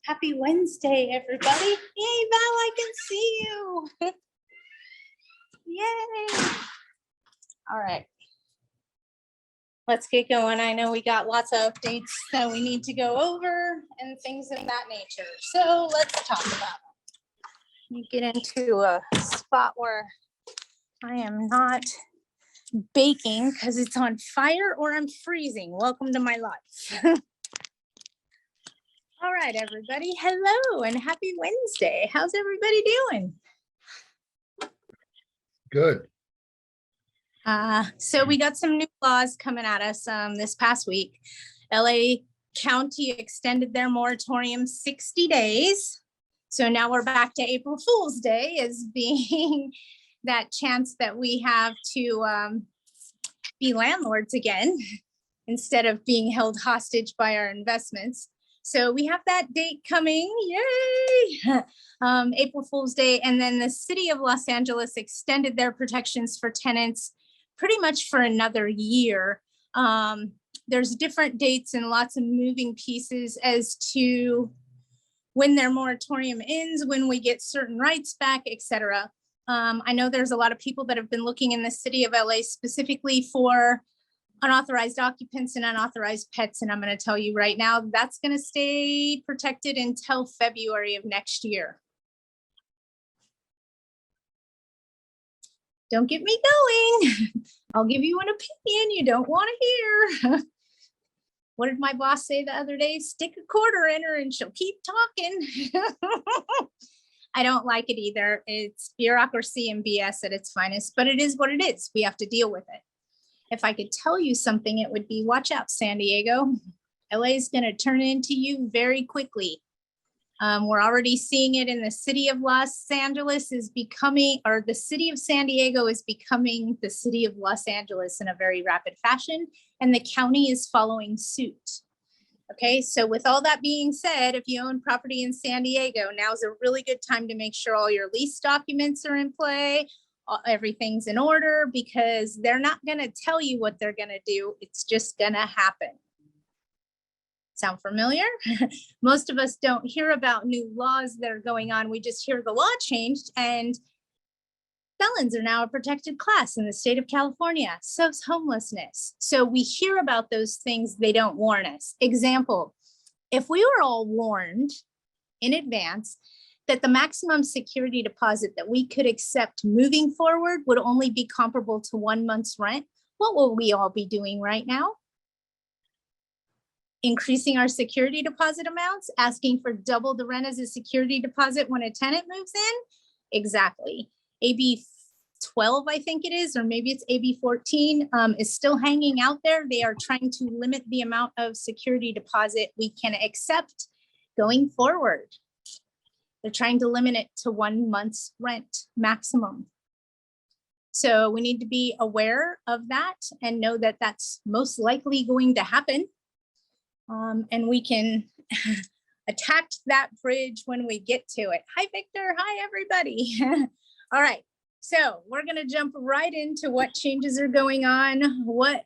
Happy Wednesday, everybody. Yay, Val, I can see you. Yay. All right. Let's get going. I know we got lots of updates that we need to go over and things of that nature. So let's talk about it. Let me get into a spot where I am not baking because it's on fire or I'm freezing. Welcome to my life. All right, everybody. Hello and happy Wednesday. How's everybody doing? Good. So we got some new laws coming at us this past week. LA County extended their moratorium 60 days. So now we're back to April Fool's Day as being that chance that we have to be landlords again instead of being held hostage by our investments. So we have that date coming, yay! April Fool's Day. And then the city of Los Angeles extended their protections for tenants pretty much for another year. There's different dates and lots of moving pieces as to when their moratorium ends, when we get certain rights back, etc. I know there's a lot of people that have been looking in the city of LA specifically for unauthorized occupants and unauthorized pets. And I'm going to tell you right now, that's going to stay protected until February of next year. Don't get me going. I'll give you an opinion you don't want to hear. What did my boss say the other day? Stick a quarter in her and she'll keep talking. I don't like it either. It's bureaucracy and BS at its finest, but it is what it is. We have to deal with it. If I could tell you something, it would be watch out, San Diego. LA is going to turn into you very quickly. We're already seeing it in the city of Los Angeles is becoming, or the city of San Diego is becoming the city of Los Angeles in a very rapid fashion, and the county is following suit. Okay, so with all that being said, if you own property in San Diego, now's a really good time to make sure all your lease documents are in play, everything's in order, because they're not going to tell you what they're going to do. It's just going to happen. Sound familiar? Most of us don't hear about new laws that are going on. We just hear the law changed and felons are now a protected class in the state of California. So is homelessness. So we hear about those things, they don't warn us. Example, if we were all warned in advance that the maximum security deposit that we could accept moving forward would only be comparable to 1 month's rent, what will we all be doing right now? Increasing our security deposit amounts, asking for double the rent as a security deposit when a tenant moves in? Exactly. AB 12, I think it is, or maybe it's AB 14, is still hanging out there. They are trying to limit the amount of security deposit we can accept going forward. They're trying to limit it to 1 month's rent maximum. So we need to be aware of that and know that that's most likely going to happen. And we can attack that bridge when we get to it. Hi, Victor. Hi, everybody. All right. So we're going to jump right into what changes are going on, what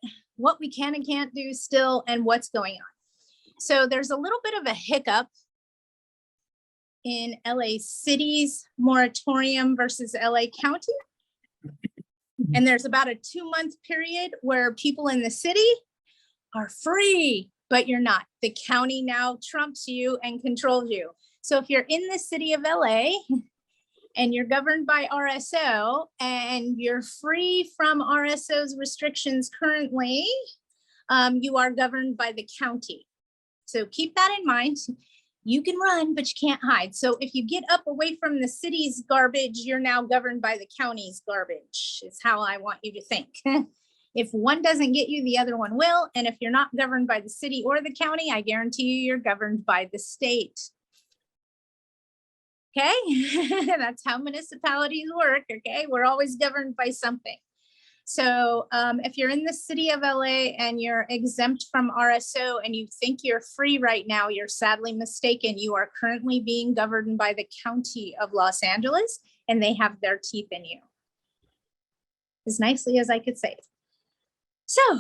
we can and can't do still, and what's going on. So there's a little bit of a hiccup in LA City's moratorium versus LA County. And there's about a 2-month period where people in the city are free, but you're not. The county now trumps you and controls you. So if you're in the city of LA and you're governed by RSO and you're free from RSO's restrictions currently, you are governed by the county. So keep that in mind. You can run, but you can't hide. So if you get up away from the city's garbage, you're now governed by the county's garbage, is how I want you to think. If one doesn't get you, the other one will. And if you're not governed by the city or the county, I guarantee you, you're governed by the state. Okay, that's how municipalities work. Okay, we're always governed by something. So if you're in the city of LA and you're exempt from RSO and you think you're free right now, you're sadly mistaken. You are currently being governed by the county of Los Angeles, and they have their teeth in you. As nicely as I could say it. So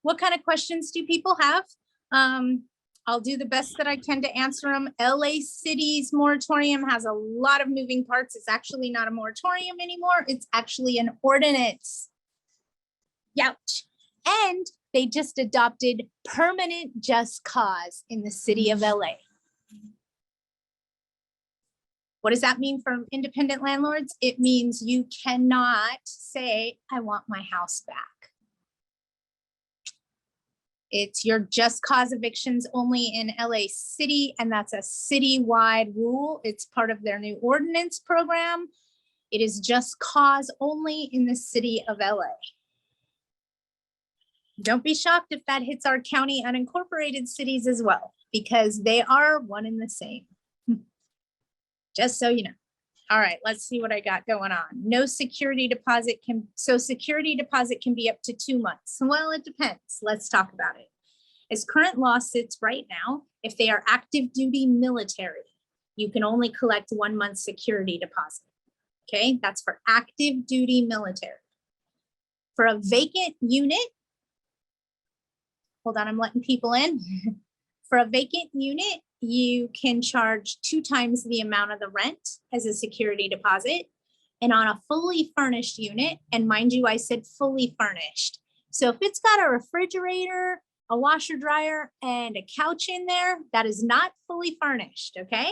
what kind of questions do people have? I'll do the best that I can to answer them. LA City's moratorium has a lot of moving parts. It's actually not a moratorium anymore. It's actually an ordinance. Youch. And they just adopted permanent just cause in the city of LA. What does that mean for independent landlords? It means you cannot say, I want my house back. It's your just cause evictions only in LA City, and that's a citywide rule. It's part of their new ordinance program. It is just cause only in the city of LA. Don't be shocked if that hits our county unincorporated cities as well, because they are one and the same. Just so you know. All right, let's see what I got going on. No security deposit security deposit can be up to 2 months. Well, it depends. Let's talk about it. As current law sits right now, if they are active duty military, you can only collect 1 month security deposit. Okay, that's for active duty military. For a vacant unit, hold on, I'm letting people in. For a vacant unit, you can charge 2 times the amount of the rent as a security deposit. And on a fully furnished unit, and mind you, I said fully furnished. So if it's got a refrigerator, a washer dryer, and a couch in there, that is not fully furnished, okay?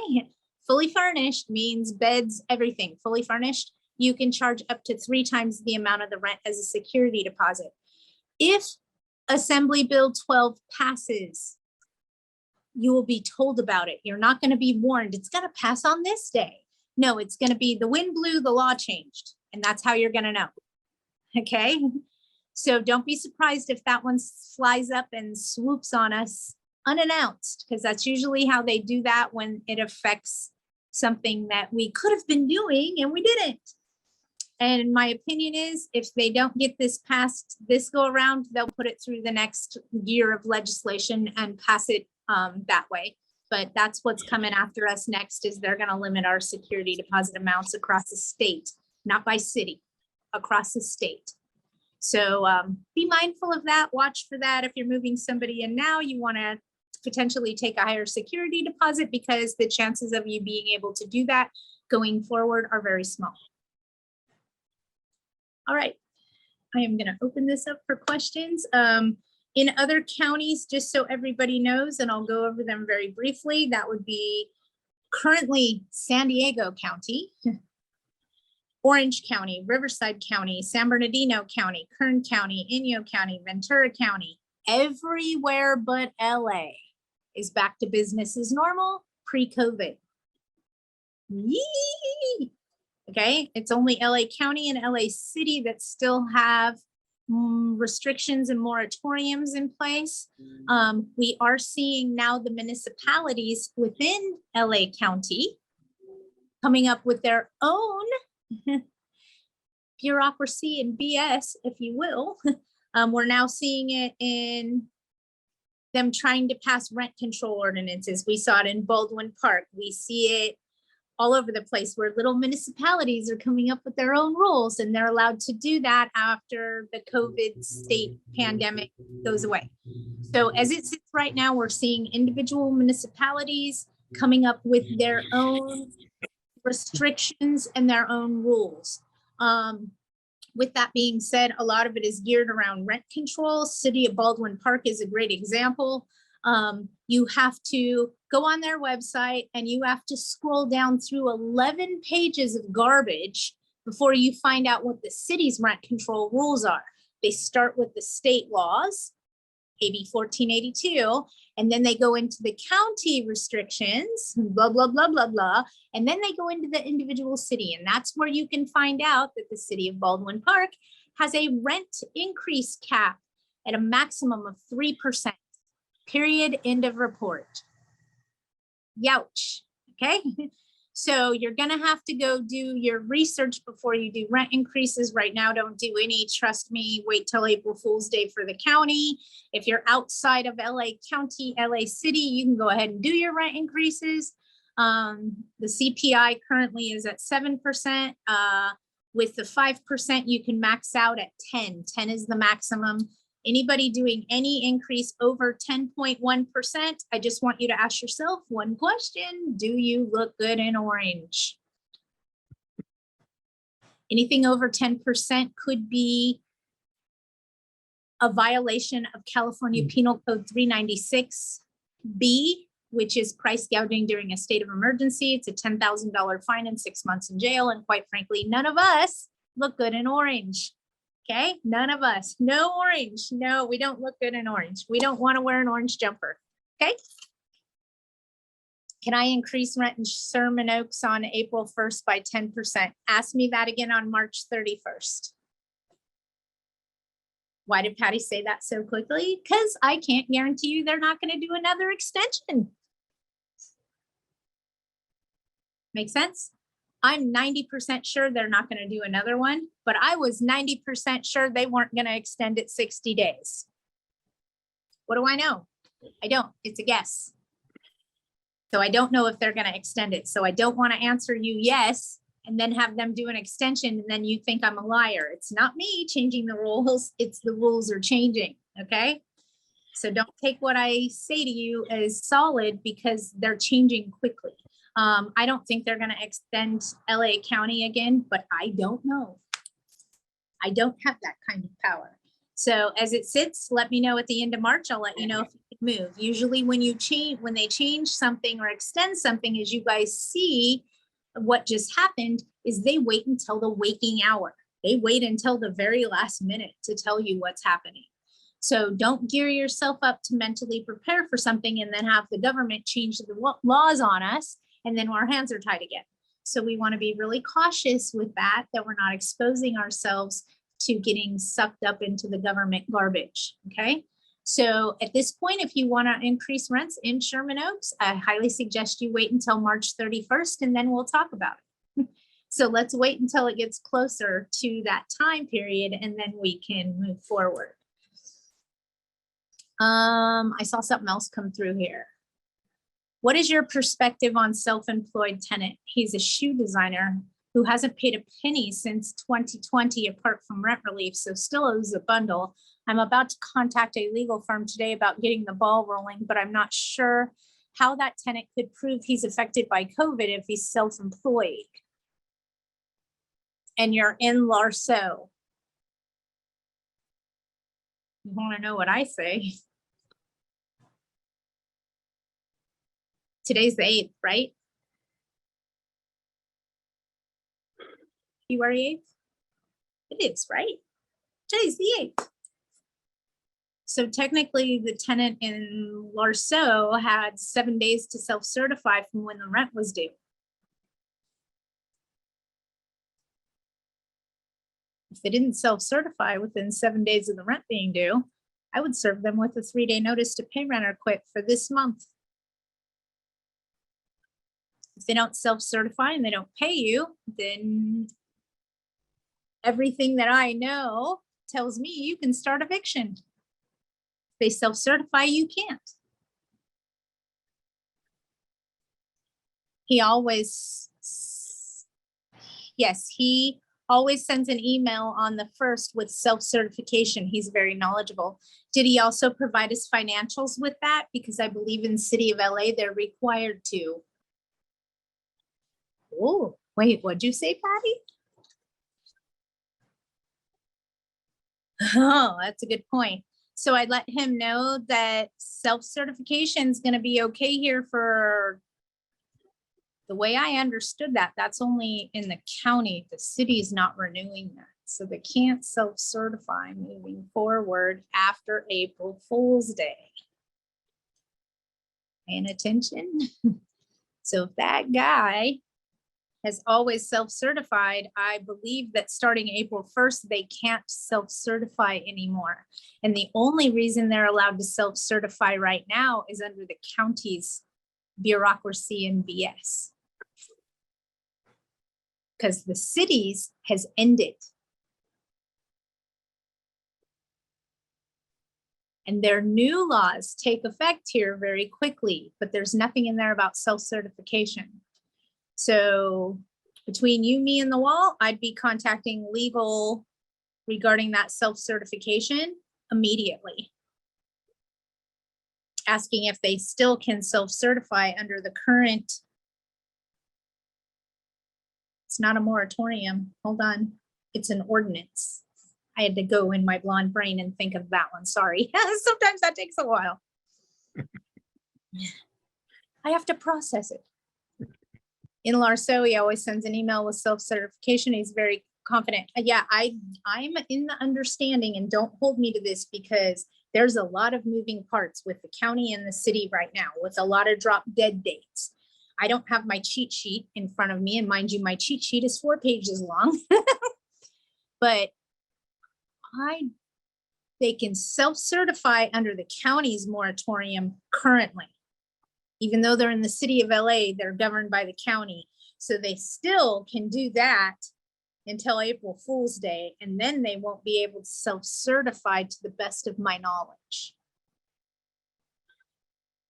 Fully furnished means beds, everything. Fully furnished, you can charge up to 3 times the amount of the rent as a security deposit. If Assembly Bill 12 passes, you will be told about it. You're not going to be warned. It's going to pass on this day. No, it's going to be the wind blew, the law changed. And that's how you're going to know. Okay. So don't be surprised if that one flies up and swoops on us unannounced, because that's usually how they do that when it affects something that we could have been doing and we didn't. And my opinion is if they don't get this passed this go around, they'll put it through the next year of legislation and pass it that way. But that's what's coming after us next, is they're going to limit our security deposit amounts across the state, not by city, across the state. So be mindful of that. Watch for that. If you're moving somebody in now, you want to potentially take a higher security deposit, because the chances of you being able to do that going forward are very small. All right, I am going to open this up for questions. In other counties, just so everybody knows, and I'll go over them very briefly, that would be currently San Diego County, Orange County, Riverside County, San Bernardino County, Kern County, Inyo County, Ventura County. Everywhere but LA is back to business as normal pre-COVID. Yee! Okay, it's only LA County and LA City that still have restrictions and moratoriums in place. We are seeing now the municipalities within LA County coming up with their own bureaucracy and BS, if you will. We're now seeing it in them trying to pass rent control ordinances. We saw it in Baldwin Park. We see it all over the place, where little municipalities are coming up with their own rules, and they're allowed to do that after the COVID state pandemic goes away. So as it sits right now, we're seeing individual municipalities coming up with their own restrictions and their own rules. With that being said, a lot of it is geared around rent control. City of Baldwin Park is a great example. You have to go on their website and you have to scroll down through 11 pages of garbage before you find out what the city's rent control rules are. They start with the state laws, AB 1482, and then they go into the county restrictions, blah, blah, blah, blah, blah. And then they go into the individual city. And that's where you can find out that the city of Baldwin Park has a rent increase cap at a maximum of 3%. Period, end of report. Youch, okay? So you're gonna have to go do your research before you do rent increases. Right now, don't do any, trust me, wait till April Fool's Day for the county. If you're outside of LA County, LA City, you can go ahead and do your rent increases. The CPI currently is at 7%. With the 5%, you can max out at 10. 10 is the maximum. Anybody doing any increase over 10.1%, I just want you to ask yourself one question. Do you look good in orange? Anything over 10% could be a violation of California Penal Code 396B, which is price gouging during a state of emergency. It's a $10,000 fine and 6 months in jail. And quite frankly, none of us look good in orange. Okay, none of us. No orange. No, we don't look good in orange. We don't want to wear an orange jumper. Okay. Can I increase rent in Sherman Oaks on April 1st by 10%? Ask me that again on March 31st. Why did Patty say that so quickly? Because I can't guarantee you they're not going to do another extension. Make sense? I'm 90% sure they're not going to do another one, but I was 90% sure they weren't going to extend it 60 days. What do I know? I don't. It's a guess. So I don't know if they're going to extend it. So I don't want to answer you yes and then have them do an extension and then you think I'm a liar. It's not me changing the rules. It's the rules are changing. Okay. So don't take what I say to you as solid because they're changing quickly. I don't think they're going to extend LA County again, but I don't know. I don't have that kind of power. So as it sits, let me know at the end of March. I'll let you know if you can move. Usually when they change something or extend something, as you guys see, what just happened is they wait until the waking hour. They wait until the very last minute to tell you what's happening. So don't gear yourself up to mentally prepare for something and then have the government change the laws on us and then our hands are tied again. So we want to be really cautious with that we're not exposing ourselves to getting sucked up into the government garbage, okay? So at this point, if you want to increase rents in Sherman Oaks, I highly suggest you wait until March 31st and then we'll talk about it. So let's wait until it gets closer to that time period and then we can move forward. I saw something else come through here. What is your perspective on self-employed tenant? He's a shoe designer who hasn't paid a penny since 2020 apart from rent relief, so still owes a bundle. I'm about to contact a legal firm today about getting the ball rolling, but I'm not sure how that tenant could prove he's affected by COVID if he's self-employed. And you're in Larceau. You want to know what I say? Today's the 8th, right? February 8th? It is, right? Today's the 8th. So technically the tenant in Larceau had 7 days to self-certify from when the rent was due. If they didn't self-certify within 7 days of the rent being due, I would serve them with a 3-day notice to pay rent or quit for this month. If they don't self-certify and they don't pay you, then everything that I know tells me you can start eviction. If they self-certify, you can't. He always sends an email on the 1st with self-certification. He's very knowledgeable. Did he also provide his financials with that? Because I believe in the city of LA, they're required to. Oh, wait, what'd you say, Patty? Oh, that's a good point. So I'd let him know that self-certification is going to be okay here for the way I understood that. That's only in the county. The city's not renewing that. So they can't self-certify moving forward after April Fool's Day. Paying attention? So if that guy has always self-certified, I believe that starting April 1st, they can't self-certify anymore. And the only reason they're allowed to self-certify right now is under the county's bureaucracy and BS. Because the cities has ended. And their new laws take effect here very quickly, but there's nothing in there about self-certification. So between you, me, and the wall, I'd be contacting legal regarding that self-certification immediately. Asking if they still can self-certify under the current. It's not a moratorium. Hold on. It's an ordinance. I had to go in my blonde brain and think of that one. Sorry. Sometimes that takes a while. I have to process it. In Larso, he always sends an email with self-certification. He's very confident. Yeah, I'm in the understanding, and don't hold me to this, because there's a lot of moving parts with the county and the city right now, with a lot of drop dead dates. I don't have my cheat sheet in front of me, and mind you, my cheat sheet is 4 pages long. But they can self-certify under the county's moratorium currently. Even though they're in the city of LA, they're governed by the county. So they still can do that until April Fool's Day, and then they won't be able to self-certify, to the best of my knowledge.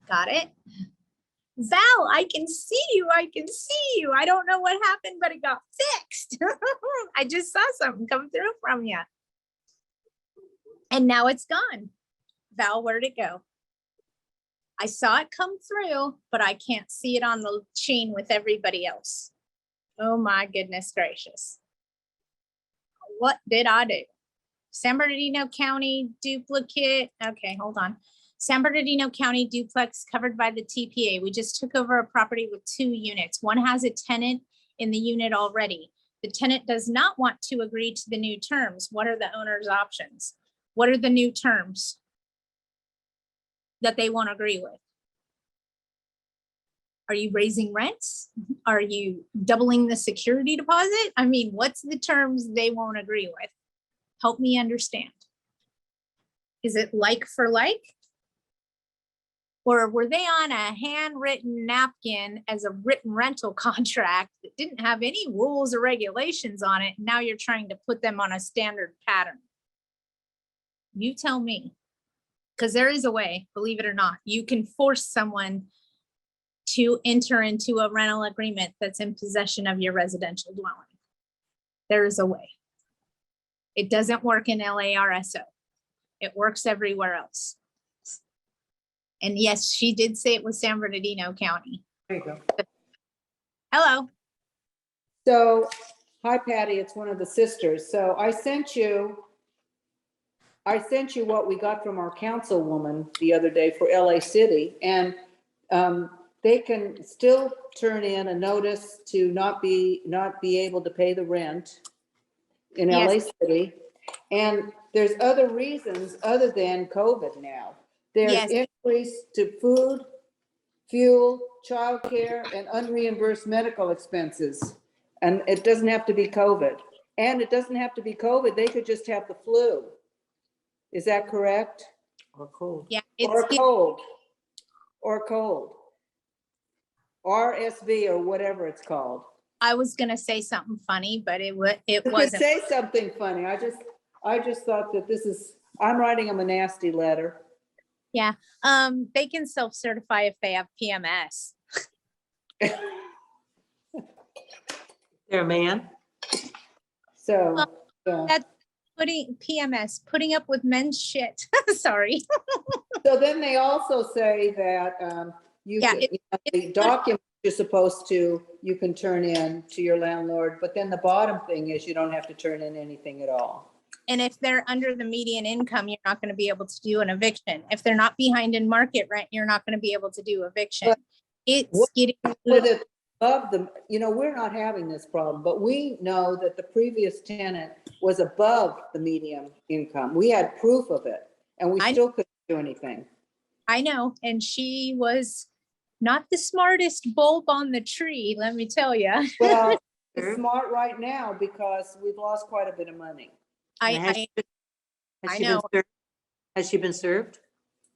Got it? Val, I can see you. I can see you. I don't know what happened, but it got fixed. I just saw something come through from you. And now it's gone. Val, where'd it go? I saw it come through, but I can't see it on the chain with everybody else. Oh my goodness gracious. What did I do? San Bernardino County duplicate. Okay, hold on. San Bernardino County duplex covered by the TPA. We just took over a property with 2 units. One has a tenant in the unit already. The tenant does not want to agree to the new terms. What are the owner's options? What are the new terms that they won't agree with? Are you raising rents? Are you doubling the security deposit? I mean, what's the terms they won't agree with? Help me understand. Is it like for like? Or were they on a handwritten napkin as a written rental contract that didn't have any rules or regulations on it? Now you're trying to put them on a standard pattern. You tell me, because there is a way, believe it or not, you can force someone to enter into a rental agreement that's in possession of your residential dwelling. There is a way. It doesn't work in LARSO. It works everywhere else. And yes, she did say it was San Bernardino County. There you go. Hello. So, hi Patty, it's one of the sisters. So I sent you what we got from our councilwoman the other day for LA City, and they can still turn in a notice to not be able to pay the rent in LA Yes. City. And there's other reasons other than COVID now. There's Yes. increase to food, fuel, childcare, and unreimbursed medical expenses. And it doesn't have to be COVID. And it doesn't have to be COVID. They could just have the flu. Is that correct? Or cold. Yeah. Or cold. Or cold. RSV or whatever it's called. I was gonna say something funny, but it You could wasn't. say something funny. I just thought that I'm writing them a nasty letter. Yeah. They can self-certify if they have PMS. They're a man. So, yeah. That's putting up with men's shit. Sorry. So then they also say that the document you're supposed to, you can turn in to your landlord, but then the bottom thing is you don't have to turn in anything at all. And if they're under the median income, you're not going to be able to do an eviction. If they're not behind in market rent, you're not going to be able to do eviction. But It's getting Above the, we're not having this problem, but we know that the previous tenant was above the median income. We had proof of it, and we still couldn't do anything. I know, and she was not the smartest bulb on the tree, let me tell you. Well, it's smart right now because we've lost quite a bit of money. I know. Has she been served?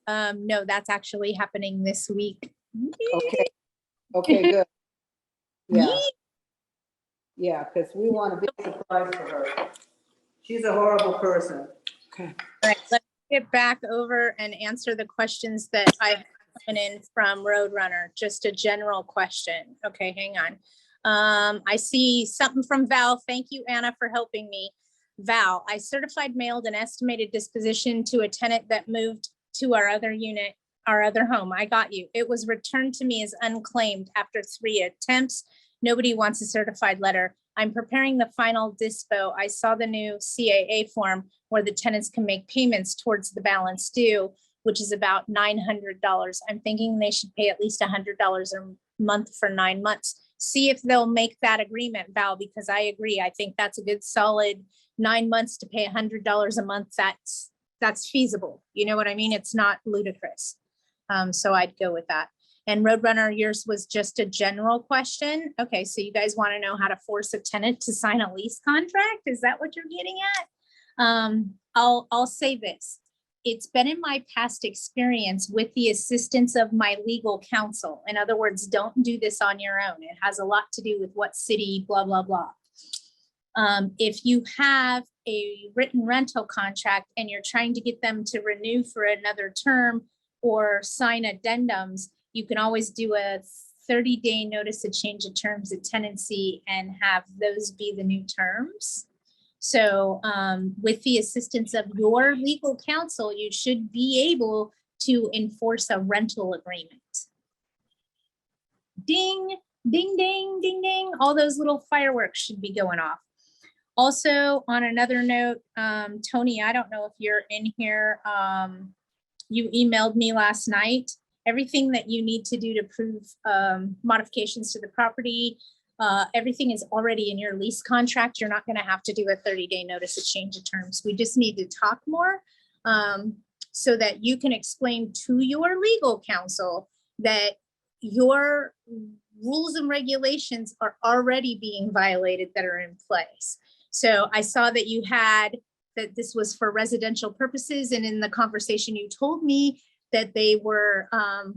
No, that's actually happening this week. Okay, good. Yeah, because we want to be surprised for her. She's a horrible person. Okay. All right, let's get back over and answer the questions that I have coming in from Roadrunner. Just a general question. Okay, hang on. I see something from Val. Thank you, Anna, for helping me. Val, I certified mailed an estimated disposition to a tenant that moved to our other unit, our other home. I got you. It was returned to me as unclaimed after 3 attempts. Nobody wants a certified letter. I'm preparing the final dispo. I saw the new CAA form where the tenants can make payments towards the balance due, which is about $900. I'm thinking they should pay at least $100 a month for 9 months. See if they'll make that agreement, Val, because I agree. I think that's a good solid 9 months to pay $100 a month. That's feasible. You know what I mean? It's not ludicrous. So I'd go with that. And Roadrunner, yours was just a general question. Okay, so you guys want to know how to force a tenant to sign a lease contract? Is that what you're getting at? I'll say this. It's been in my past experience with the assistance of my legal counsel. In other words, don't do this on your own. It has a lot to do with what city, blah, blah, blah. If you have a written rental contract and you're trying to get them to renew for another term or sign addendums, you can always do a 30-day notice of change of terms of tenancy and have those be the new terms. So with the assistance of your legal counsel, you should be able to enforce a rental agreement. Ding, ding, ding, ding, ding. All those little fireworks should be going off. Also, on another note, Tony, I don't know if you're in here. You emailed me last night. Everything that you need to do to prove modifications to the property, everything is already in your lease contract. You're not going to have to do a 30-day notice of change of terms. We just need to talk more so that you can explain to your legal counsel that your rules and regulations are already being violated that are in place. So I saw that you had that this was for residential purposes, and in the conversation you told me that they were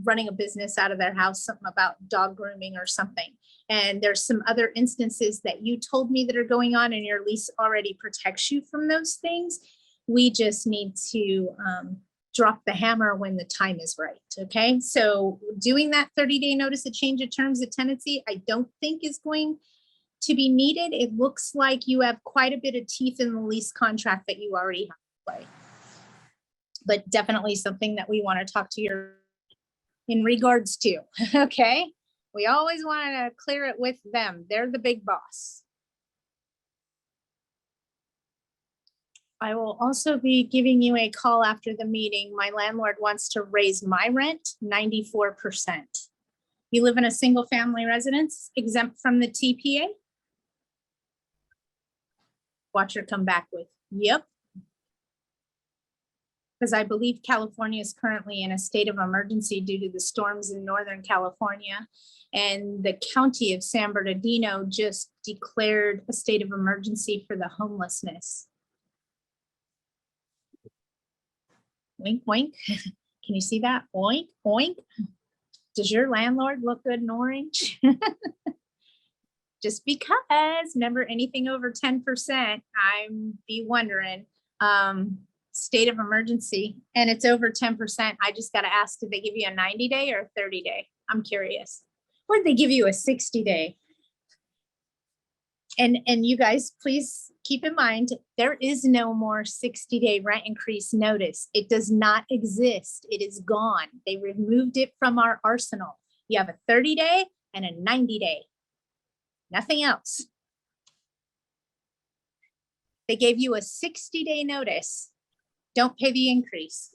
running a business out of their house, something about dog grooming or something. And there's some other instances that you told me that are going on, and your lease already protects you from those things. We just need to drop the hammer when the time is right, okay? So doing that 30-day notice of change of terms of tenancy, I don't think is going to be needed. It looks like you have quite a bit of teeth in the lease contract that you already have to play. But definitely something that we want to talk to your in regards to, okay? We always want to clear it with them. They're the big boss. I will also be giving you a call after the meeting. My landlord wants to raise my rent 94%. You live in a single family residence exempt from the TPA? Watch her come back with, yep. Because I believe California is currently in a state of emergency due to the storms in Northern California. And the county of San Bernardino just declared a state of emergency for the homelessness. Wink, wink. Can you see that? Oink, oink. Does your landlord look good in orange? Just because, remember, anything over 10%, I'm be wondering. State of emergency, and it's over 10%. I just got to ask, did they give you a 90-day or a 30-day? I'm curious. Or did they give you a 60-day? And you guys, please keep in mind, there is no more 60-day rent increase notice. It does not exist. It is gone. They removed it from our arsenal. You have a 30-day and a 90-day. Nothing else. They gave you a 60-day notice. Don't pay the increase.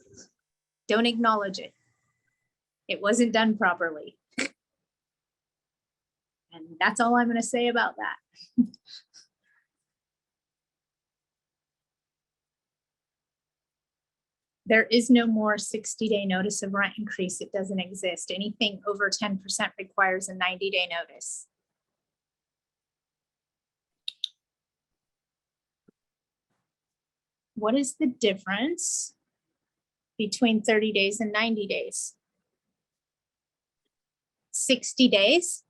Don't acknowledge it. It wasn't done properly. And that's all I'm going to say about that. There is no more 60-day notice of rent increase. It doesn't exist. Anything over 10% requires a 90-day notice. What is the difference between 30 days and 90 days? 60 days?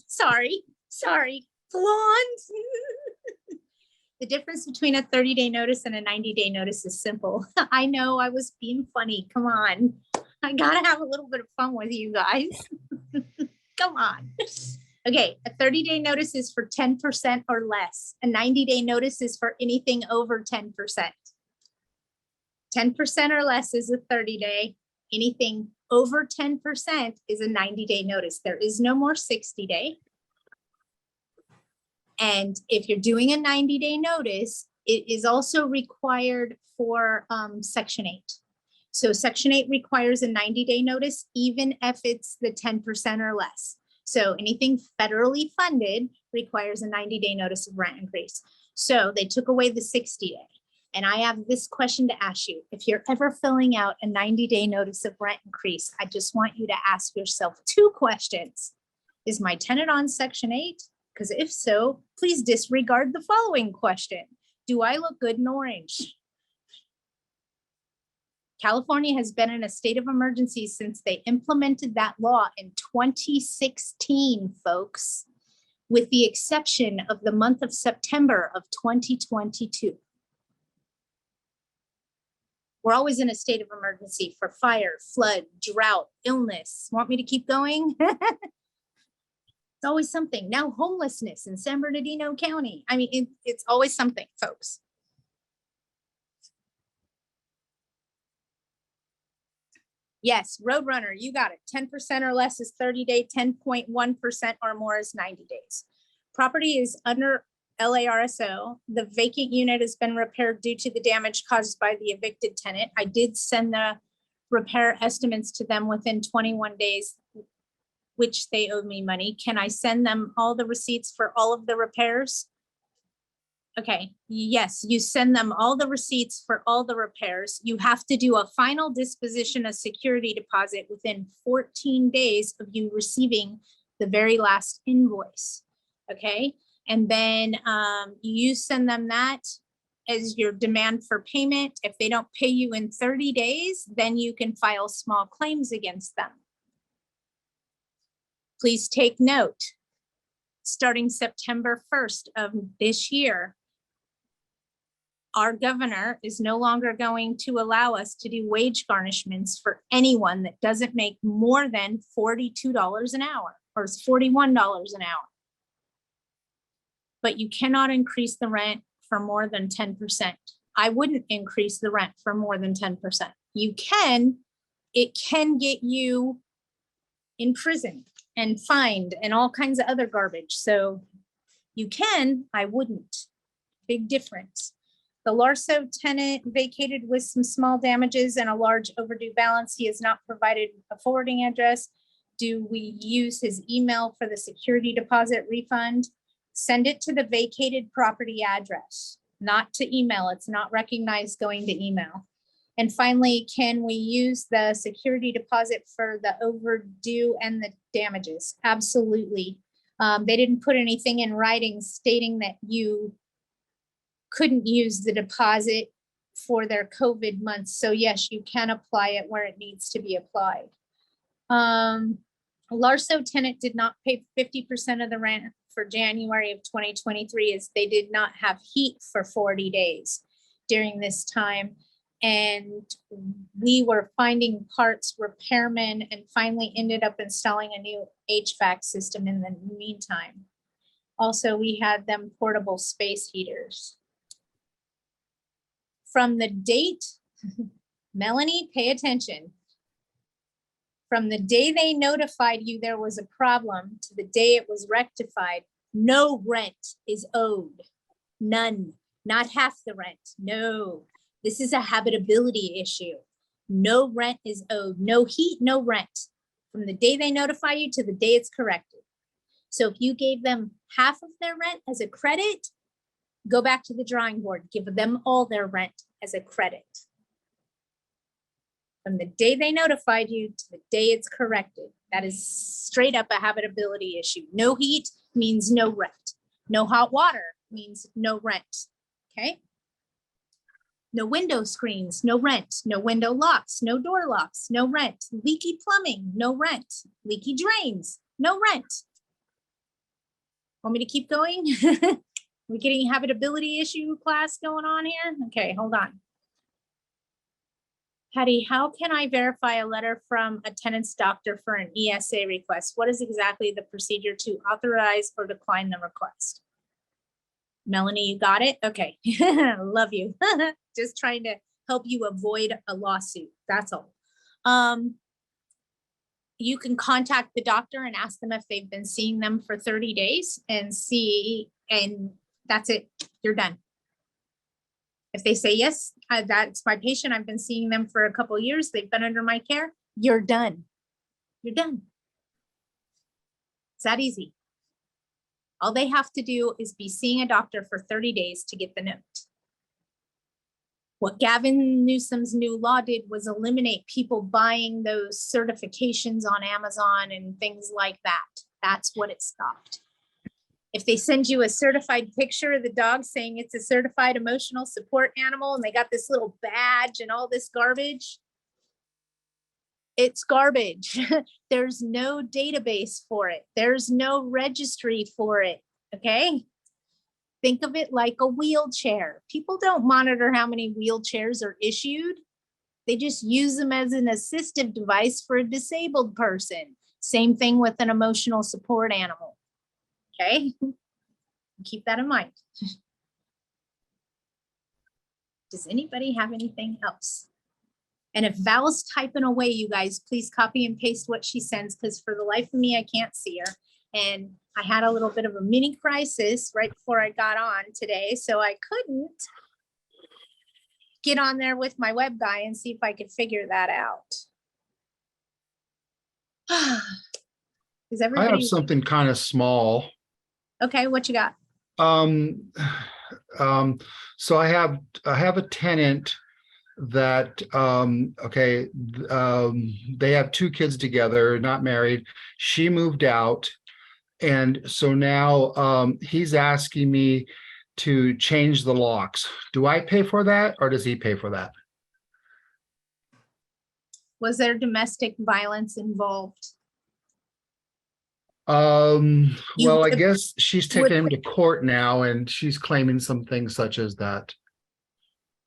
Sorry. Blonde. The difference between a 30-day notice and a 90-day notice is simple. I know I was being funny. Come on. I gotta have a little bit of fun with you guys. Come on. Okay, a 30-day notice is for 10% or less. A 90-day notice is for anything over 10%. 10% or less is a 30-day. Anything over 10% is a 90-day notice. There is no more 60-day. And if you're doing a 90-day notice, it is also required for Section 8. So Section 8 requires a 90-day notice, even if it's the 10% or less. So anything federally funded requires a 90-day notice of rent increase. So they took away the 60-day. And I have this question to ask you. If you're ever filling out a 90-day notice of rent increase, I just want you to ask yourself 2 questions. Is my tenant on Section 8? Because if so, please disregard the following question. Do I look good in orange? California has been in a state of emergency since they implemented that law in 2016, folks, with the exception of the month of September of 2022. We're always in a state of emergency for fire, flood, drought, illness. Want me to keep going? It's always something. Now homelessness in San Bernardino County. I mean, it's always something, folks. Yes, Roadrunner, you got it. 10% or less is 30-day, 10.1% or more is 90 days. Property is under LARSO. The vacant unit has been repaired due to the damage caused by the evicted tenant. I did send the repair estimates to them within 21 days, which they owed me money. Can I send them all the receipts for all of the repairs? Okay, yes, you send them all the receipts for all the repairs. You have to do a final disposition of security deposit within 14 days of you receiving the very last invoice, okay? And then you send them that as your demand for payment. If they don't pay you in 30 days, then you can file small claims against them. Please take note, starting September 1st of this year, our governor is no longer going to allow us to do wage garnishments for anyone that doesn't make more than $42 an hour or $41 an hour. But you cannot increase the rent for more than 10%. I wouldn't increase the rent for more than 10%. You can, it can get you in prison and fined and all kinds of other garbage. So you can, I wouldn't. Big difference. The Larso tenant vacated with some small damages and a large overdue balance. He has not provided a forwarding address. Do we use his email for the security deposit refund? Send it to the vacated property address, not to email. It's not recognized going to email. And finally, can we use the security deposit for the overdue and the damages? Absolutely. They didn't put anything in writing stating that you couldn't use the deposit for their COVID months. So yes, you can apply it where it needs to be applied. Larso tenant did not pay 50% of the rent for January of 2023 as they did not have heat for 40 days during this time. And we were finding parts, repairmen, and finally ended up installing a new HVAC system in the meantime. Also, we had them portable space heaters. From the date, Melanie, pay attention. From the day they notified you there was a problem to the day it was rectified, no rent is owed. None, not half the rent, no. This is a habitability issue. No rent is owed, no heat, no rent. From the day they notify you to the day it's corrected. So if you gave them half of their rent as a credit, go back to the drawing board, give them all their rent as a credit. From the day they notified you to the day it's corrected. That is straight up a habitability issue. No heat means no rent. No hot water means no rent, okay? No window screens, no rent. No window locks, no door locks, no rent. Leaky plumbing, no rent. Leaky drains, no rent. Want me to keep going? We getting habitability issue class going on here? Okay, hold on. Patty, how can I verify a letter from a tenant's doctor for an ESA request? What is exactly the procedure to authorize or decline the request? Melanie, you got it? Okay, love you. Just trying to help you avoid a lawsuit, that's all. You can contact the doctor and ask them if they've been seeing them for 30 days and see, and that's it, you're done. If they say, yes, that's my patient, I've been seeing them for a couple of years, they've been under my care, you're done. You're done. It's that easy. All they have to do is be seeing a doctor for 30 days to get the note. What Gavin Newsom's new law did was eliminate people buying those certifications on Amazon and things like that. That's what it stopped. If they send you a certified picture of the dog saying it's a certified emotional support animal and they got this little badge and all this garbage, it's garbage. There's no database for it. There's no registry for it, okay? Think of it like a wheelchair. People don't monitor how many wheelchairs are issued. They just use them as an assistive device for a disabled person. Same thing with an emotional support animal, okay? Keep that in mind. Does anybody have anything else? And if Val's typing away, you guys, please copy and paste what she sends, because for the life of me, I can't see her. And I had a little bit of a mini crisis right before I got on today, so I couldn't get on there with my web guy and see if I could figure that out. Is I everybody have something kind of small. okay? What you got? So I have a tenant that, they have 2 kids together, not married. She moved out. And so now, he's asking me to change the locks. Do I pay for that or does he pay for that? Was there domestic violence involved? Well, I would- guess she's you would taking him to court now and she's claiming some things such as that.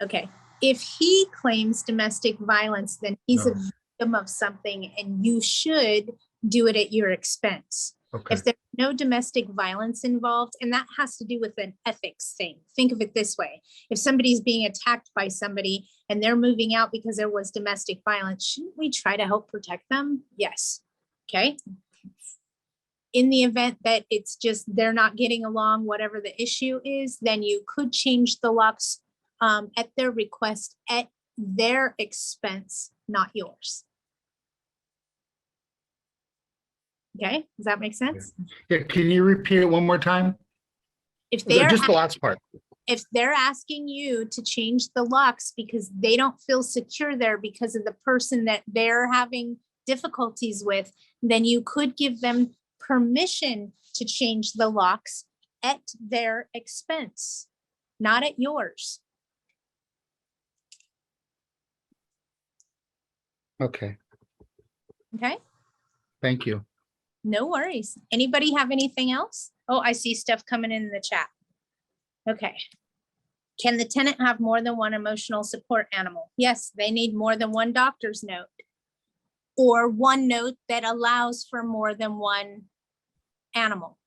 Okay, if he claims domestic violence, then he's a No. victim of something and you should do it at your expense. Okay, If there's no domestic violence involved, and that has to do with an ethics thing. Think of it this way. If somebody's being attacked by somebody and they're moving out because there was domestic violence, shouldn't we try to help protect them? Yes. Okay. In the event that it's just they're not getting along, whatever the issue is, then you could change the locks at their request, at their expense, not yours. Okay, does that make sense? yeah, can you repeat it one more time? If they're Just the last part. if they're asking you to change the locks because they don't feel secure there because of the person that they're having difficulties with, then you could give them permission to change the locks at their expense, not at yours. Okay, Okay, thank you. no worries. Anybody have anything else? Oh, I see stuff coming in the chat. Okay. Can the tenant have more than one emotional support animal? Yes, they need more than one doctor's note or one note that allows for more than one animal.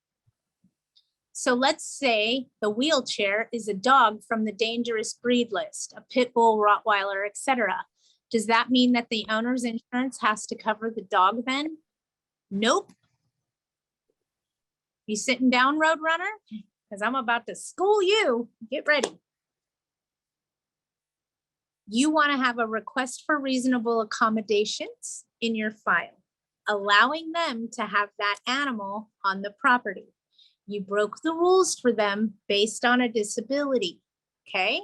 So let's say the wheelchair is a dog from the dangerous breed list, a pit bull, Rottweiler, etc. Does that mean that the owner's insurance has to cover the dog then? Nope. You sitting down, Roadrunner? Because I'm about to school you. Get ready. You want to have a request for reasonable accommodations in your file, allowing them to have that animal on the property. You broke the rules for them based on a disability, okay?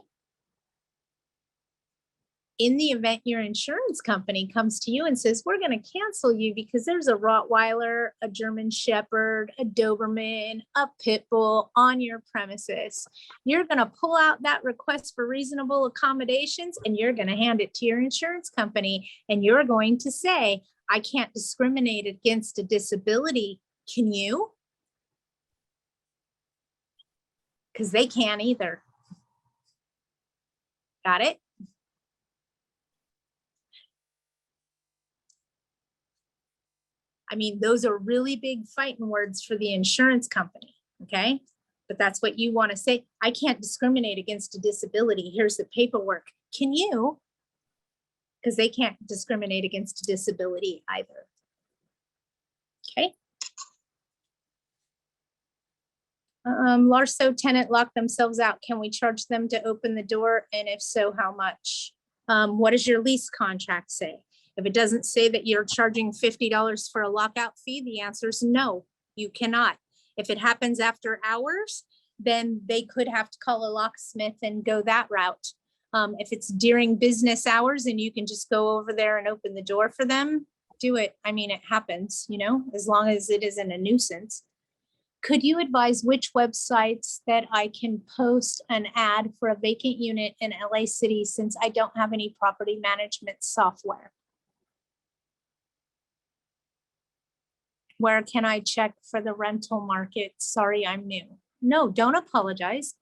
In the event your insurance company comes to you and says, we're going to cancel you because there's a Rottweiler, a German Shepherd, a Doberman, a Pit Bull on your premises, you're going to pull out that request for reasonable accommodations and you're going to hand it to your insurance company. And you're going to say, I can't discriminate against a disability. Can you? Because they can't either. Got it? I mean, those are really big fighting words for the insurance company, okay? But that's what you want to say. I can't discriminate against a disability. Here's the paperwork. Can you? Because they can't discriminate against a disability either. Okay. Larso tenant locked themselves out. Can we charge them to open the door? And if so, how much? What does your lease contract say? If it doesn't say that you're charging $50 for a lockout fee, the answer is no, you cannot. If it happens after hours, then they could have to call a locksmith and go that route. If it's during business hours and you can just go over there and open the door for them, do it. I mean, it happens, you know, as long as it isn't a nuisance. Could you advise which websites that I can post an ad for a vacant unit in LA City since I don't have any property management software? Where can I check for the rental market? Sorry, I'm new. No, don't apologize.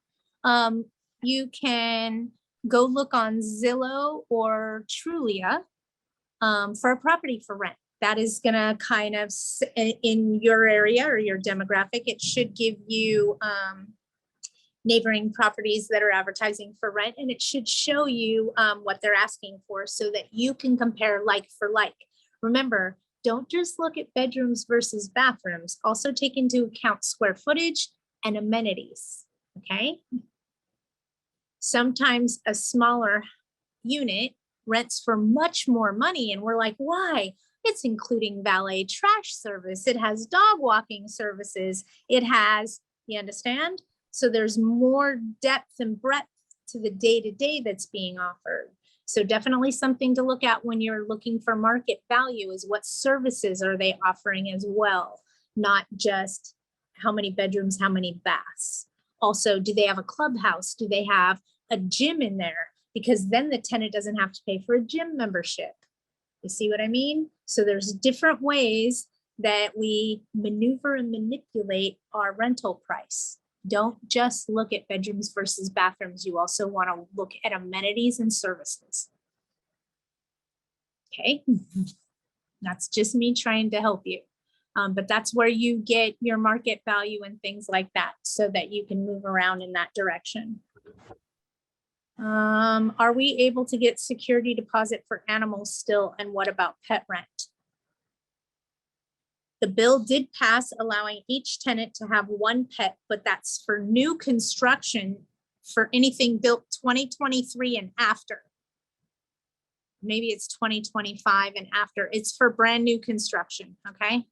You can go look on Zillow or Trulia for a property for rent. That is gonna kind of, in your area or your demographic, it should give you neighboring properties that are advertising for rent, and it should show you what they're asking for so that you can compare like for like. Remember, don't just look at bedrooms versus bathrooms. Also take into account square footage and amenities, okay? Sometimes a smaller unit rents for much more money and we're like, why? It's including valet trash service. It has dog walking services. It has, you understand? So there's more depth and breadth to the day-to-day that's being offered. So definitely something to look at when you're looking for market value is what services are they offering as well, not just how many bedrooms, how many baths. Also, do they have a clubhouse? Do they have a gym in there? Because then the tenant doesn't have to pay for a gym membership. You see what I mean? So there's different ways that we maneuver and manipulate our rental price. Don't just look at bedrooms versus bathrooms. You also want to look at amenities and services. Okay, that's just me trying to help you. But that's where you get your market value and things like that so that you can move around in that direction. Are we able to get security deposit for animals still? And what about pet rent? The bill did pass allowing each tenant to have one pet, but that's for new construction for anything built 2023 and after. Maybe it's 2025 and after. It's for brand new construction, okay?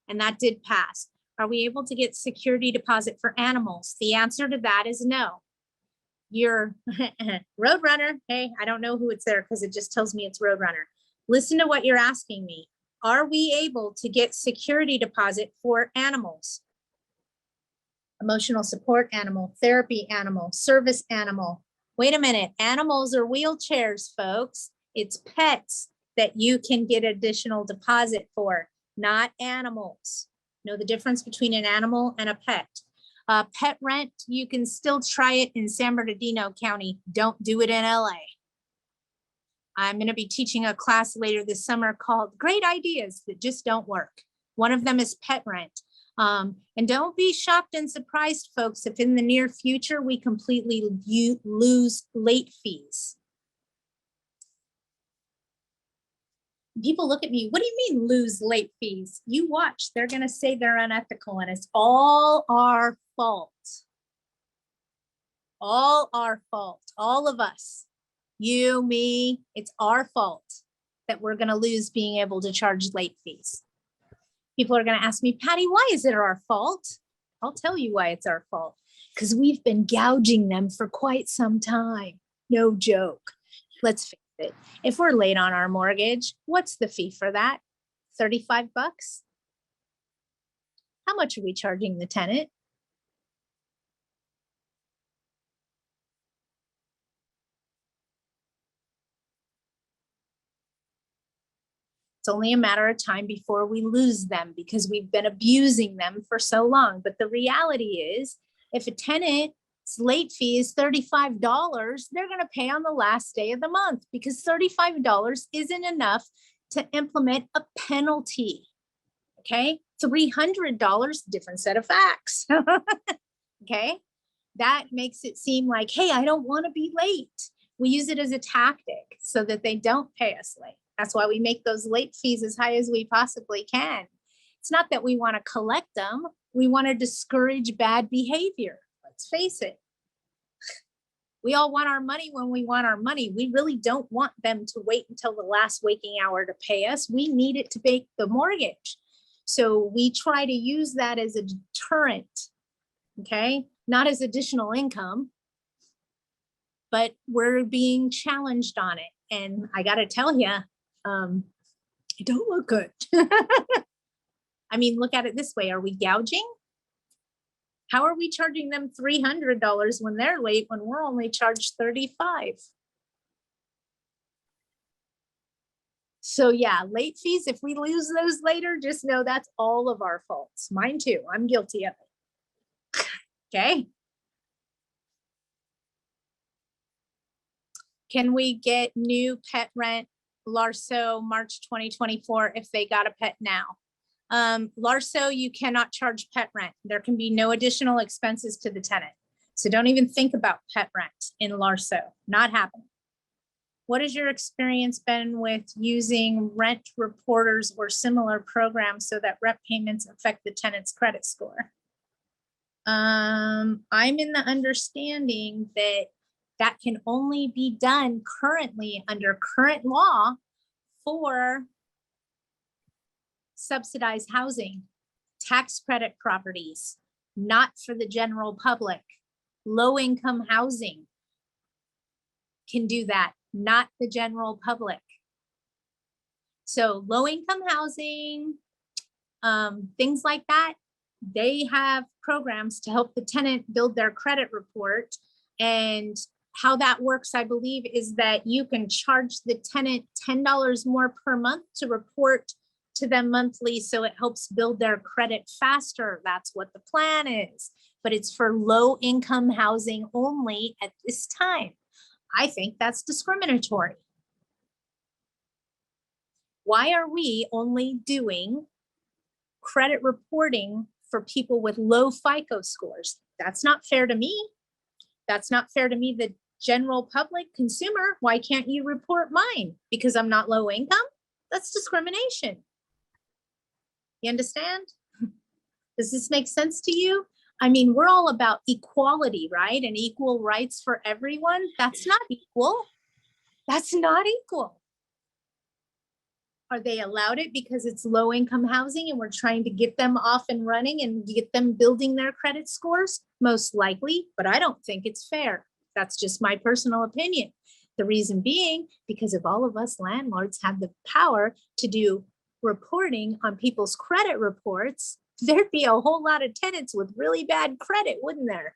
And that did pass. Are we able to get security deposit for animals? The answer to that is no. Your Roadrunner, hey, I don't know who it's there because it just tells me it's Roadrunner. Listen to what you're asking me. Are we able to get security deposit for animals? Emotional support animal, therapy animal, service animal. Wait a minute, animals are wheelchairs, folks. It's pets that you can get additional deposit for, not animals. Know the difference between an animal and a pet. Pet rent, you can still try it in San Bernardino County. Don't do it in LA. I'm going to be teaching a class later this summer called Great Ideas That Just Don't Work. One of them is pet rent. And don't be shocked and surprised, folks, if in the near future we completely lose late fees. People look at me, what do you mean lose late fees? You watch, they're going to say they're unethical and it's all our fault. All our fault, all of us. You, me, it's our fault that we're going to lose being able to charge late fees. People are going to ask me, Patty, why is it our fault? I'll tell you why it's our fault. Because we've been gouging them for quite some time. No joke. Let's face it. If we're late on our mortgage, what's the fee for that? 35 bucks? How much are we charging the tenant? It's only a matter of time before we lose them because we've been abusing them for so long. But the reality is, if a tenant's late fee is $35, they're going to pay on the last day of the month because $35 isn't enough to implement a penalty. Okay, $300, different set of facts. Okay, that makes it seem like, hey, I don't want to be late. We use it as a tactic so that they don't pay us late. That's why we make those late fees as high as we possibly can. It's not that we want to collect them. We want to discourage bad behavior. Let's face it. We all want our money when we want our money. We really don't want them to wait until the last waking hour to pay us. We need it to pay the mortgage. So we try to use that as a deterrent, okay? Not as additional income, but we're being challenged on it. And I got to tell you, it don't look good. I mean, look at it this way. Are we gouging? How are we charging them $300 when they're late when we're only charged $35? So yeah, late fees, if we lose those later, just know that's all of our faults. Mine too. I'm guilty of it. Okay. Can we get new pet rent Larso March 2024 if they got a pet now? Larso, you cannot charge pet rent. There can be no additional expenses to the tenant. So don't even think about pet rent in Larso, not happening. What has your experience been with using rent reporters or similar programs so that rent payments affect the tenant's credit score? I'm in the understanding that that can only be done currently under current law for subsidized housing, tax credit properties, not for the general public. Low-income housing can do that, not the general public. So low-income housing, things like that, they have programs to help the tenant build their credit report. And how that works, I believe, is that you can charge the tenant $10 more per month to report to them monthly, so it helps build their credit faster. That's what the plan is, but it's for low income housing only at this time. I think that's discriminatory. Why are we only doing credit reporting for people with low FICO scores? That's not fair to me. That's not fair to me, the general public consumer. Why can't you report mine? Because I'm not low income? That's discrimination. You understand? Does this make sense to you? I mean, we're all about equality, right? And equal rights for everyone. That's not equal. That's not equal. Are they allowed it because it's low income housing and we're trying to get them off and running and get them building their credit scores? Most likely, but I don't think it's fair. That's just my personal opinion. The reason being, because if all of us landlords had the power to do reporting on people's credit reports, there'd be a whole lot of tenants with really bad credit, wouldn't there?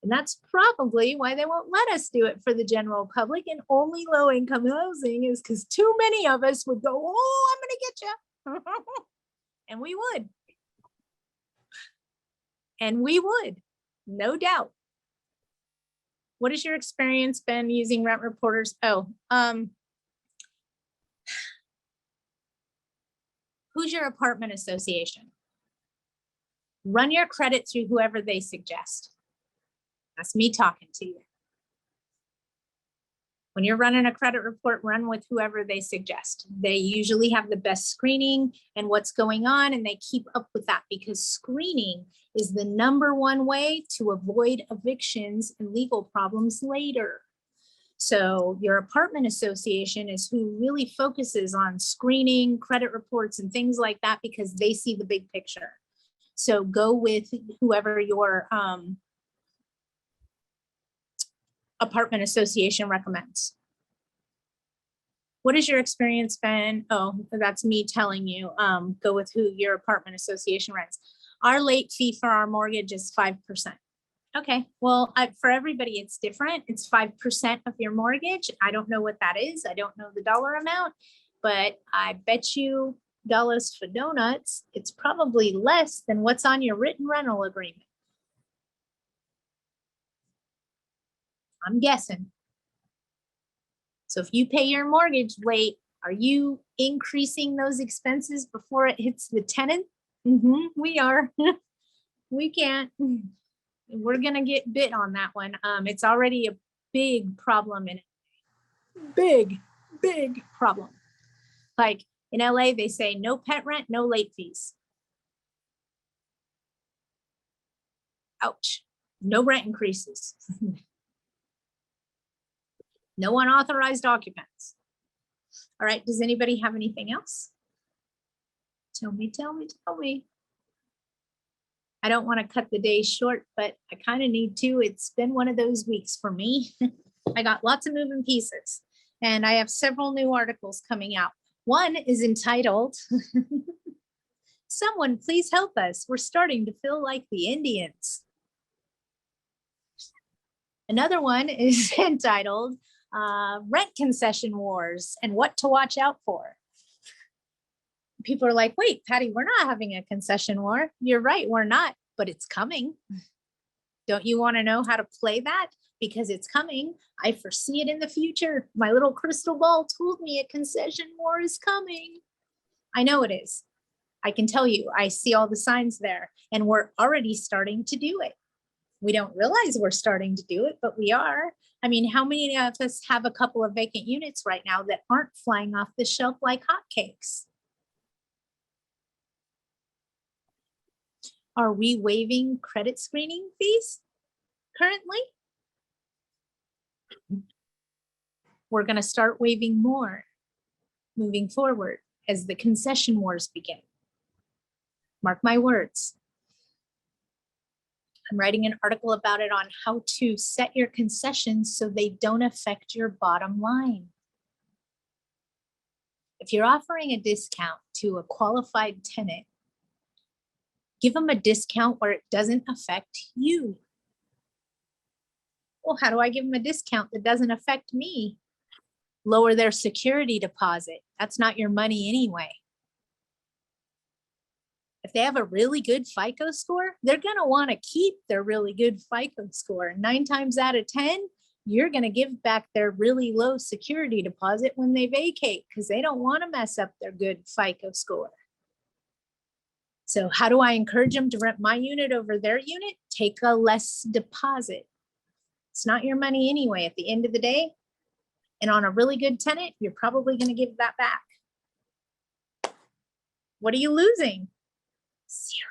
And that's probably why they won't let us do it for the general public and only low income housing, is because too many of us would go, oh, I'm going to get you. And we would. And we would, no doubt. What has your experience been using rent reporters? Oh, who's your apartment association? Run your credit through whoever they suggest. That's me talking to you. When you're running a credit report, run with whoever they suggest. They usually have the best screening and what's going on, and they keep up with that because screening is the #1 way to avoid evictions and legal problems later. So your apartment association is who really focuses on screening, credit reports, and things like that because they see the big picture. So go with whoever your apartment association recommends. What has your experience been? Oh, that's me telling you, go with who your apartment association rents. Our late fee for our mortgage is 5%. Okay, well, for everybody, it's different. It's 5% of your mortgage. I don't know what that is. I don't know the dollar amount, but I bet you dollars for donuts, it's probably less than what's on your written rental agreement. I'm guessing. So if you pay your mortgage late Are you increasing those expenses before it hits the tenant? We are. We can't. We're gonna get bit on that one. It's already a big problem in big problem. Like in LA, they say no pet rent, no late fees. Ouch. No rent increases. No unauthorized occupants. All right, does anybody have anything else? Tell me. I don't want to cut the day short, but I kind of need to. It's been one of those weeks for me. I got lots of moving pieces and I have several new articles coming out. One is entitled, "Someone Please Help Us. We're starting to feel like the Indians." Another one is entitled, "Rent Concession Wars and What to Watch Out For." People are like, wait, Patty, we're not having a concession war. You're right, we're not, but it's coming. Don't you want to know how to play that? Because it's coming. I foresee it in the future. My little crystal ball told me a concession war is coming. I know it is. I can tell you, I see all the signs there, and we're already starting to do it. We don't realize we're starting to do it, but we are. I mean, how many of us have a couple of vacant units right now that aren't flying off the shelf like hotcakes? Are we waiving credit screening fees currently? We're going to start waiving more moving forward as the concession wars begin. Mark my words. I'm writing an article about it on how to set your concessions so they don't affect your bottom line. If you're offering a discount to a qualified tenant, give them a discount where it doesn't affect you. Well, how do I give them a discount that doesn't affect me? Lower their security deposit. That's not your money anyway. If they have a really good FICO score, they're going to want to keep their really good FICO score. 9 times out of 10, you're going to give back their really low security deposit when they vacate because they don't want to mess up their good FICO score. So how do I encourage them to rent my unit over their unit? Take a less deposit. It's not your money anyway at the end of the day. And on a really good tenant, you're probably going to give that back. What are you losing? 0.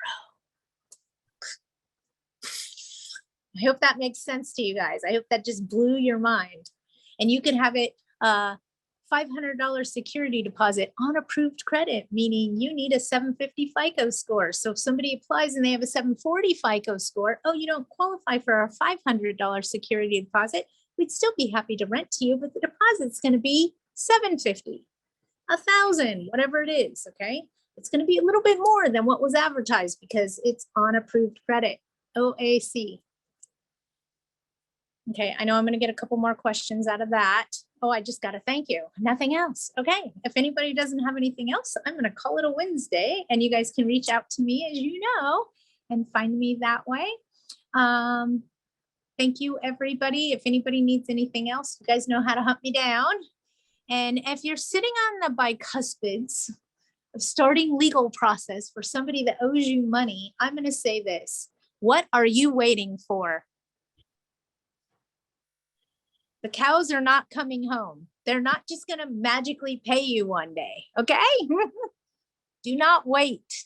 I hope that makes sense to you guys. I hope that just blew your mind. And you can have it $500 security deposit on approved credit, meaning you need a 750 FICO score. So if somebody applies and they have a 740 FICO score, oh, you don't qualify for a $500 security deposit, we'd still be happy to rent to you, but the deposit's going to be $750, $1,000, whatever it is, okay? It's going to be a little bit more than what was advertised because it's on approved credit, OAC. Okay, I know I'm going to get a couple more questions out of that. Oh, I just got to thank you. Nothing else. Okay, if anybody doesn't have anything else, I'm going to call it a Wednesday, and you guys can reach out to me, as you know, and find me that way. Thank you, everybody. If anybody needs anything else, you guys know how to hunt me down. And if you're sitting on the bicuspids of starting legal process for somebody that owes you money, I'm going to say this. What are you waiting for? The cows are not coming home. They're not just going to magically pay you one day, okay? Do not wait.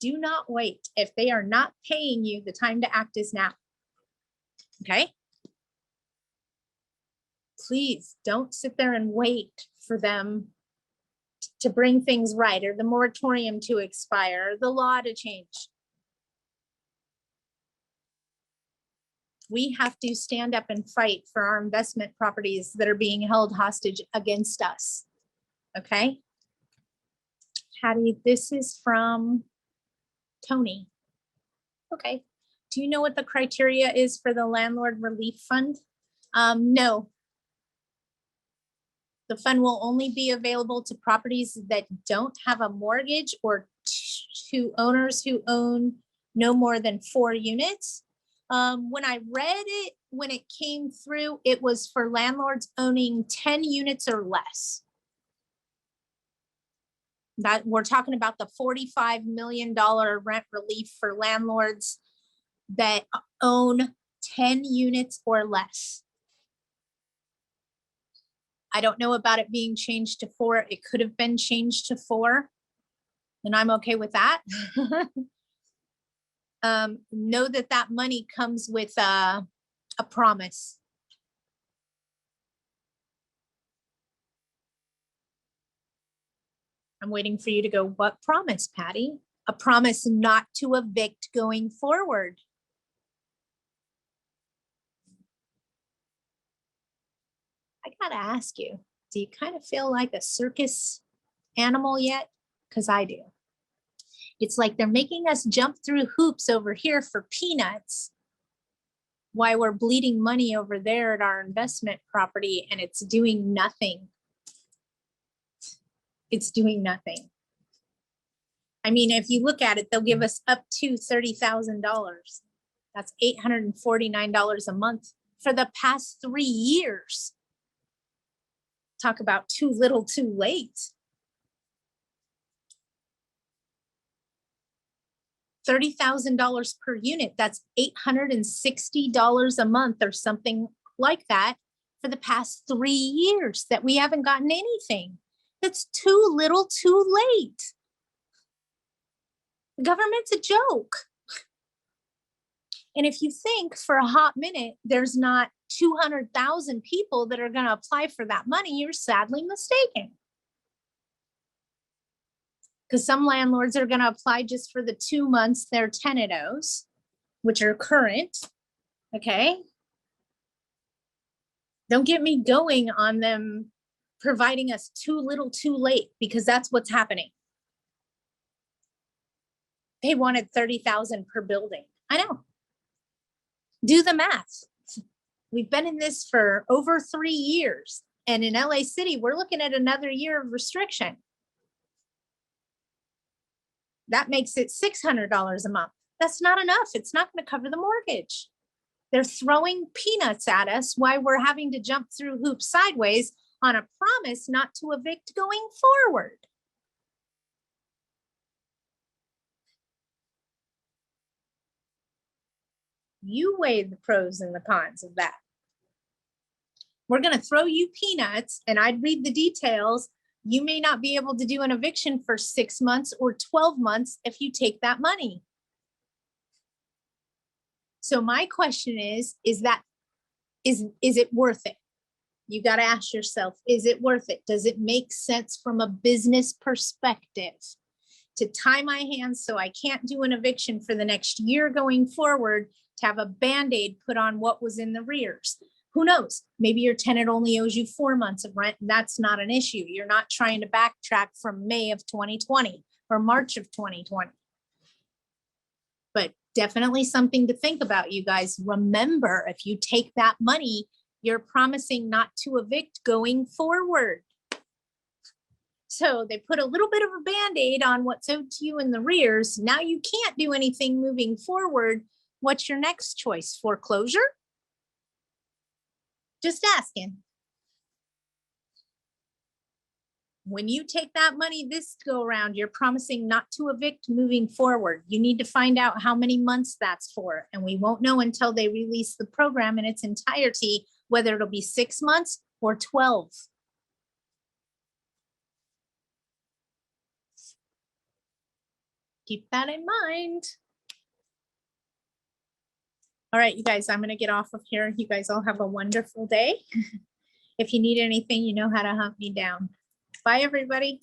Do not wait. If they are not paying you, the time to act is now, okay? Please don't sit there and wait for them to bring things right, or the moratorium to expire, or the law to change. We have to stand up and fight for our investment properties that are being held hostage against us. Okay. Patty, this is from Tony. Okay. Do you know what the criteria is for the landlord relief fund? No. The fund will only be available to properties that don't have a mortgage or to owners who own no more than 4 units. When I read it, when it came through, it was for landlords owning 10 units or less. That we're talking about the $45 million rent relief for landlords that own 10 units or less. I don't know about it being changed to 4. It could have been changed to 4, and I'm okay with that. Know that that money comes with a promise. I'm waiting for you to go, what promise, Patty? A promise not to evict going forward. I gotta ask you, do you kind of feel like a circus animal yet? Because I do. It's like they're making us jump through hoops over here for peanuts while we're bleeding money over there at our investment property, and it's doing nothing. It's doing nothing. I mean, if you look at it, they'll give us up to $30,000. That's $849 a month for the past 3 years. Talk about too little, too late. $30,000 per unit. That's $860 a month or something like that for the past 3 years that we haven't gotten anything. That's too little, too late. The government's a joke. And if you think for a hot minute, there's not 200,000 people that are going to apply for that money, you're sadly mistaken. Because some landlords are going to apply just for the 2 months their tenant owes, which are current. Okay. Don't get me going on them providing us too little, too late, because that's what's happening. They wanted 30,000 per building. I know. Do the math. We've been in this for over 3 years. And in LA City, we're looking at another year of restriction. That makes it $600 a month. That's not enough. It's not going to cover the mortgage. They're throwing peanuts at us while we're having to jump through hoops sideways on a promise not to evict going forward. You weigh the pros and the cons of that. We're going to throw you peanuts, and I'd read the details. You may not be able to do an eviction for 6 months or 12 months if you take that money. So my question is it worth it? You got to ask yourself, is it worth it? Does it make sense from a business perspective to tie my hands so I can't do an eviction for the next year going forward, to have a Band-Aid put on what was in the rears? Who knows? Maybe your tenant only owes you 4 months of rent, and that's not an issue. You're not trying to backtrack from May of 2020 or March of 2020. But definitely something to think about, you guys. Remember, if you take that money, you're promising not to evict going forward. So they put a little bit of a Band-Aid on what's owed to you in the rears. Now you can't do anything moving forward. What's your next choice? Foreclosure? Just asking. When you take that money this go around, you're promising not to evict moving forward. You need to find out how many months that's for. And we won't know until they release the program in its entirety, whether it'll be 6 months or 12. Keep that in mind. All right, you guys, I'm going to get off of here. You guys all have a wonderful day. If you need anything, you know how to hunt me down. Bye, everybody.